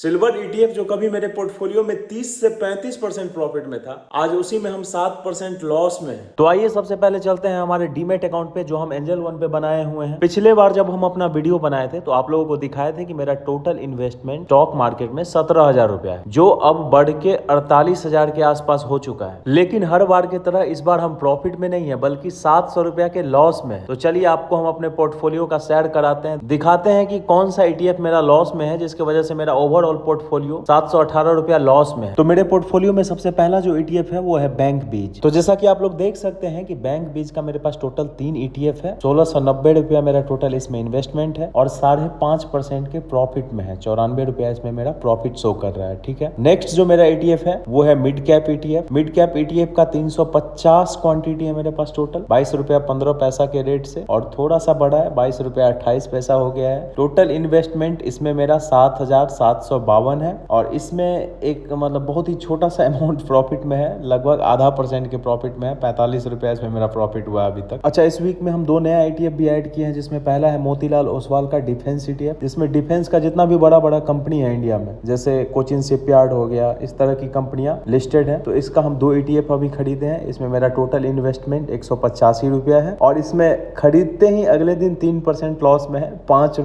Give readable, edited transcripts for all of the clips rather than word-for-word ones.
Silver ETF जो कभी मेरे पोर्टफोलियो में 30 से 35% प्रॉफिट में था, आज उसी में हम 7% लॉस में हैं। तो आइए सबसे पहले चलते हैं हमारे डीमेट अकाउंट पे जो हम एंजल वन पे बनाए हुए हैं। पिछले बार जब हम अपना वीडियो बनाए थे तो आप लोगों को दिखाए थे कि मेरा टोटल इन्वेस्टमेंट स्टॉक मार्केट में 17,000 रुपया है, जो अब बढ़ के 48,000 के आसपास हो चुका है। लेकिन हर बार की तरह इस बार हम प्रॉफिट में नहीं है बल्कि 700 रुपया के लॉस में। तो चलिए आपको हम अपने पोर्टफोलियो का सैर कराते हैं, दिखाते हैं कि कौन सा ईटीएफ मेरा लॉस में है जिसकी वजह से मेरा ओवरऑल पोर्टफोलियो 718 रुपया लॉस में है। तो मेरे पोर्टफोलियो में सबसे पहला जो ईटीएफ है वो है बैंक बीज। तो जैसा कि आप लोग देख सकते हैं कि बैंक बीज का मेरे पास टोटल 3 ईटीएफ है। 1690 रुपया मेरा टोटल इसमें इन्वेस्टमेंट है और 5.5% के प्रॉफिट में है। 94 रुपया इसमें मेरा प्रॉफिट शो कर रहा है। ठीक है, नेक्स्ट जो मेरा ईटीएफ है वो है mid cap ETF. Mid cap ETF का 350 क्वांटिटी है मेरे पास टोटल 22 रुपया 15 पैसा के रेट से, और थोड़ा सा बड़ा है 22 रुपया 28 पैसा हो गया है। टोटल इन्वेस्टमेंट इसमें मेरा 7,752 है और इसमें एक मतलब बहुत ही छोटा सा अमाउंट प्रॉफिट में है, लगभग 0.5% के प्रॉफिट में है। 45 रुपया इसमें मेरा प्रॉफिट हुआ अभी तक। अच्छा, इस वीक में हम 2 नया ईटीएफ भी ऐड किए हैं, जिसमें पहला है मोतीलाल ओसवाल का डिफेंस ईटीएफ, जिसमें डिफेंस का जितना भी बड़ा बड़ा कंपनी है इंडिया में, जैसे कोचिन शिपयार्ड हो गया, इस तरह की कंपनियां लिस्टेड है, तो इसका हम 2 ईटीएफ अभी खरीदे हैं। इसमें मेरा टोटल इन्वेस्टमेंट 185 रुपया है और इसमें खरीदते ही अगले दिन 3% लॉस में है। 5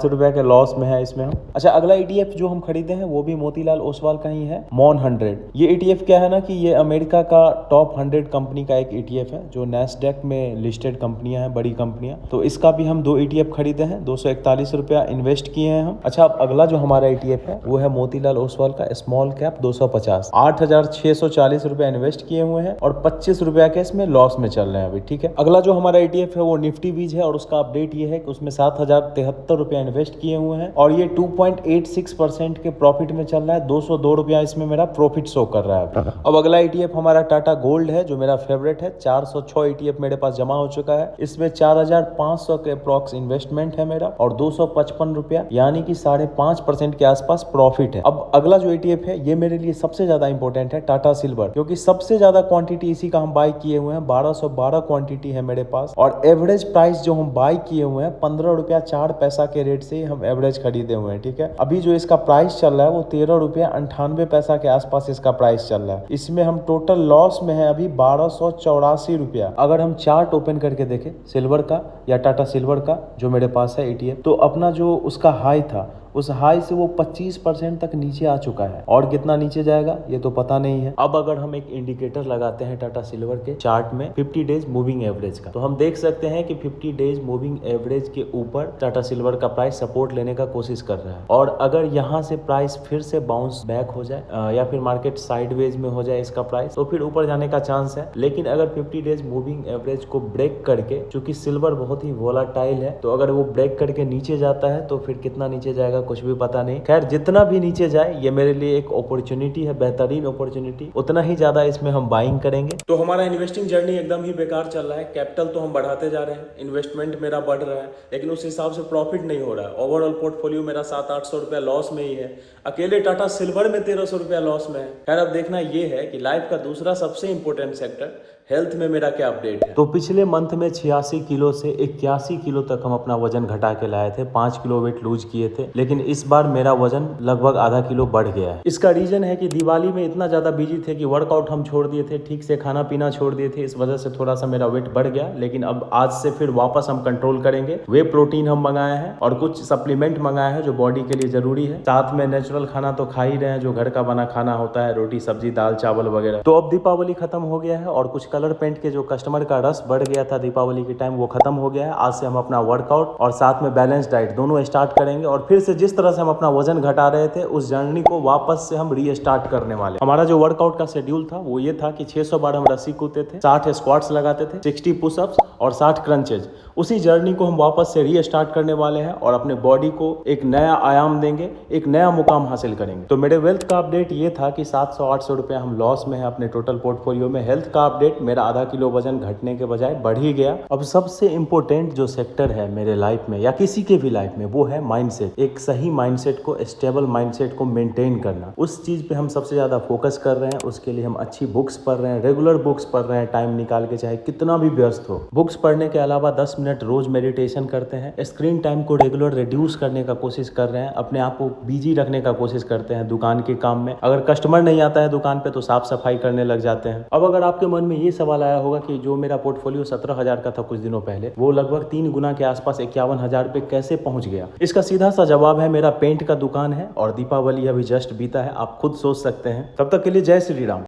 रुपया के लॉस में है इसमें हम। अच्छा, अगला ईटीएफ जो हम खरीदे हैं वो भी मोतीलाल ओसवाल का ही है, मॉन 100। ये ईटीएफ क्या है ना कि ये अमेरिका का टॉप 100 कंपनी का एक ईटीएफ है, जो नैस्डैक में लिस्टेड कंपनियां हैं, बड़ी कंपनियां। तो इसका भी हम 2 ईटीएफ खरीदे हैं, 241 रुपया इन्वेस्ट किए हैं हम। अच्छा, अब अगला जो हमारा ईटीएफ है वो है मोतीलाल ओसवाल का स्मॉल कैप 250, 8,640 रुपया इन्वेस्ट किए हुए हैं और 25 रुपया के इसमें लॉस में चल रहे हैं अभी। ठीक है, अगला जो हमारा ईटीएफ है वो निफ्टी बीज है और उसका अपडेट ये है कि उसमें 7,073 रुपया इन्वेस्ट किए हुए हैं और ये 2.86% के प्रॉफिट में चल रहा है। 202 रुपया इसमें मेरा प्रॉफिट शो कर रहा है। अब अगला ईटीएफ हमारा टाटा गोल्ड है, जो मेरा फेवरेट है। 406 ईटीएफ मेरे पास जमा हो चुका है। इसमें 4,500 के अप्रॉक्स इन्वेस्टमेंट है मेरा और 255 रुपया यानी कि 5.5% के आसपास प्रॉफिट है। अब अगला जो ईटीएफ है ये मेरे लिए सबसे ज्यादा इंपॉर्टेंट है, टाटा सिल्वर, क्योंकि सबसे ज्यादा क्वांटिटी इसी का हम बाय किए हुए हैं। 1212 क्वांटिटी है मेरे पास और एवरेज प्राइस जो हम बाय किए हुए हैं 15 रुपया 4 पैसा के रेट से हम एवरेज खरीदे हुए हैं। ठीक है, अभी जो इसका प्राइस चल रहा है वो 13 रुपया 98 पैसा के आसपास इसका प्राइस चल रहा है। इसमें हम टोटल लॉस में है अभी 1284 रुपया। अगर हम चार्ट ओपन करके देखें सिल्वर का या टाटा सिल्वर का जो मेरे पास है ईटीएफ, तो अपना जो उसका हाई था उस हाई से वो 25% तक नीचे आ चुका है और कितना नीचे जाएगा ये तो पता नहीं है। अब अगर हम एक इंडिकेटर लगाते हैं टाटा सिल्वर के चार्ट में 50 डेज मूविंग एवरेज का, तो हम देख सकते हैं कि 50 डेज मूविंग एवरेज के ऊपर टाटा सिल्वर का प्राइस सपोर्ट लेने का कोशिश कर रहा है। और अगर यहाँ से प्राइस फिर से बाउंस बैक हो जाए या फिर मार्केट साइडवेज में हो जाए इसका प्राइस, तो फिर ऊपर जाने का चांस है। लेकिन अगर 50 डेज मूविंग एवरेज को ब्रेक करके, चूंकि सिल्वर बहुत ही वोलाटाइल है, तो अगर वो ब्रेक करके नीचे जाता है तो फिर कितना नीचे जाएगा कुछ भी पता नहीं। खैर, जितना भी नीचे जाए ये मेरे लिए एक अपॉर्चुनिटी है, बेहतरीन अपॉर्चुनिटी, उतना ही ज्यादा इसमें हम बाइंग करेंगे। तो हमारा इन्वेस्टिंग जर्नी एकदम ही बेकार चल रहा है। कैपिटल तो हम बढ़ाते जा रहे हैं, इन्वेस्टमेंट मेरा बढ़ रहा है, लेकिन उस हिसाब से प्रॉफिट नहीं हो रहा है। ओवरऑल पोर्टफोलियो मेरा 700-800 रुपया लॉस में ही है। अकेले टाटा सिल्वर में 1300 रुपया लॉस में है। खैर, अब देखना ये है कि लाइफ का दूसरा सबसे इंपॉर्टेंट सेक्टर हेल्थ में मेरा क्या अपडेट है। तो पिछले मंथ में 86 किलो से 81 किलो तक हम अपना वजन घटा के लाए थे, 5 किलो वेट लूज किए थे, लेकिन इस बार मेरा वजन लगभग आधा किलो बढ़ गया है। इसका रीजन है कि दिवाली में इतना ज्यादा बिजी थे कि वर्कआउट हम छोड़ दिए थे, ठीक से खाना पीना छोड़ दिए थे, इस वजह से थोड़ा सा मेरा वेट बढ़ गया। लेकिन अब आज से फिर वापस हम कंट्रोल करेंगे। वे प्रोटीन हम मंगाए हैं और कुछ सप्लीमेंट मंगाए हैं जो बॉडी के लिए जरूरी है। साथ में नेचुरल खाना तो खा ही रहे हैं, जो घर का बना खाना होता है, रोटी सब्जी दाल चावल वगैरह। तो अब दीपावली खत्म हो गया है और कुछ कलर पेंट के जो कस्टमर का रस बढ़ गया था दीपावली के टाइम वो खत्म हो गया है। आज से हम अपना वर्कआउट और साथ में बैलेंस डाइट दोनों स्टार्ट करेंगे और फिर से जिस तरह से हम अपना वजन घटा रहे थे उस जर्नी को वापस से हम रीस्टार्ट करने वाले। हमारा जो वर्कआउट का शेड्यूल था वो ये था कि 600 बार हम रस्सी कूदते थे, 60 स्क्वाट्स लगाते थे, 60 पुशअप्स और 60 क्रंचेज। उसी जर्नी को हम वापस से रीस्टार्ट करने वाले हैं और अपने बॉडी को एक नया आयाम देंगे, एक नया मुकाम हासिल करेंगे। तो मेरे वेल्थ का अपडेट ये था कि 700-800 रुपया हम लॉस में है अपने टोटल पोर्टफोलियो में। हेल्थ का अपडेट मेरा आधा किलो वजन घटने के बजाय बढ़ ही गया। अब सबसे इम्पोर्टेंट जो सेक्टर है मेरे लाइफ में या किसी के भी लाइफ में, वो है माइंडसेट। एक सही माइंडसेट को, स्टेबल माइंडसेट को मेंटेन करना, उस चीज पे हम सबसे ज्यादा फोकस कर रहे हैं। उसके लिए हम अच्छी बुक्स पढ़ रहे हैं, रेगुलर बुक्स पढ़ रहे हैं, टाइम निकाल के, चाहे कितना भी व्यस्त हो। बुक्स पढ़ने के अलावा 10 मिनट रोज मेडिटेशन करते हैं। स्क्रीन टाइम को रेगुलर रिड्यूस करने का कोशिश कर रहे हैं। अपने आप को बिजी रखने का कोशिश करते हैं दुकान के काम में। अगर कस्टमर नहीं आता है दुकान पे तो साफ सफाई करने लग जाते हैं। अब अगर आपके मन में ये सवाल आया होगा कि जो मेरा पोर्टफोलियो 17,000 का था कुछ दिनों पहले, वो लगभग 3 गुना के आसपास 51,000 पे कैसे पहुंच गया? इसका सीधा सा जवाब है, मेरा पेंट का दुकान है और दीपावली अभी जस्ट बीता है। आप खुद सोच सकते हैं। तब तक के लिए जय श्री राम।